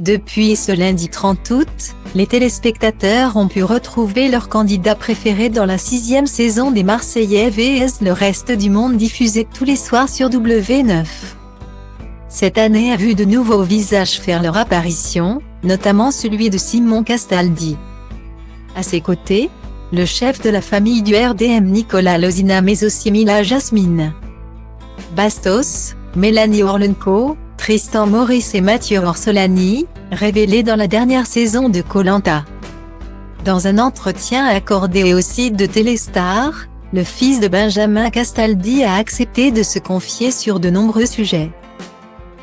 Depuis ce lundi 30 août, les téléspectateurs ont pu retrouver leur candidat préféré dans la 6e saison des Marseillais vs le reste du monde diffusée tous les soirs sur W9. Cette année a vu de nouveaux visages faire leur apparition, notamment celui de Simon Castaldi. À ses côtés, le chef de la famille du RDM Nicolas Lozina mais aussi Mila Jasmine Bastos, Mélanie Orlenco, Tristan Maurice et Mathieu Orsolani, révélés dans la dernière saison de Koh-Lanta. Dans un entretien accordé au site de Téléstar, le fils de Benjamin Castaldi a accepté de se confier sur de nombreux sujets.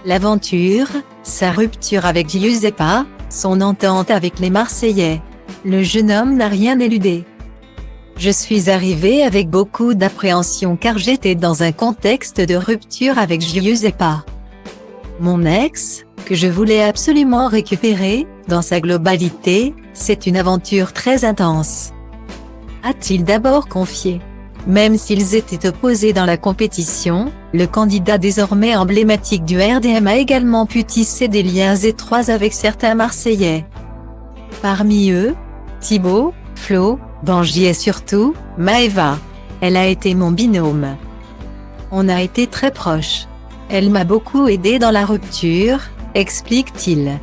L'aventure, sa rupture avec Giuseppa, son entente avec les Marseillais. Le jeune homme n'a rien éludé. Je suis arrivé avec beaucoup d'appréhension car j'étais dans un contexte de rupture avec Giuseppa. Mon ex, que je voulais absolument récupérer, dans sa globalité, c'est une aventure très intense. A-t-il d'abord confié. Même s'ils étaient opposés dans la compétition, le candidat désormais emblématique du RDM a également pu tisser des liens étroits avec certains Marseillais. Parmi eux, Thibaut, Flo, Benji et surtout, Maëva. Elle a été mon binôme. On a été très proches. Elle m'a beaucoup aidé dans la rupture, explique-t-il.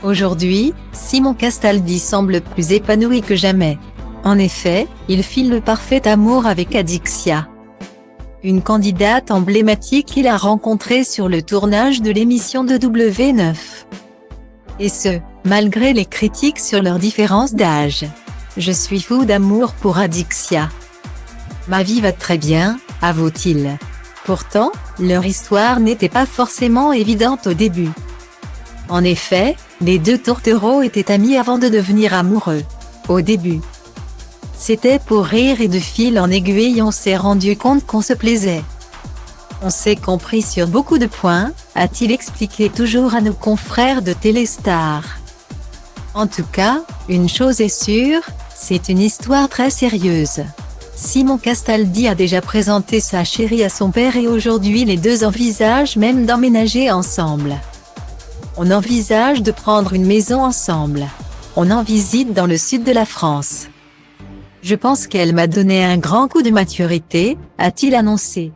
Aujourd'hui, Simon Castaldi semble plus épanoui que jamais. En effet, il file le parfait amour avec Adixia, une candidate emblématique qu'il a rencontrée sur le tournage de l'émission de W9. Et ce, malgré les critiques sur leur différence d'âge. Je suis fou d'amour pour Adixia. Ma vie va très bien, avoue-t-il. Pourtant, leur histoire n'était pas forcément évidente au début. En effet, les deux tourtereaux étaient amis avant de devenir amoureux. Au début, c'était pour rire et de fil en aiguille on s'est rendu compte qu'on se plaisait. On s'est compris sur beaucoup de points, a-t-il expliqué toujours à nos confrères de Téléstar. En tout cas, une chose est sûre, c'est une histoire très sérieuse. Simon Castaldi a déjà présenté sa chérie à son père et aujourd'hui les deux envisagent même d'emménager ensemble. On envisage de prendre une maison ensemble. On en visite dans le sud de la France. Je pense qu'elle m'a donné un grand coup de maturité, a-t-il annoncé.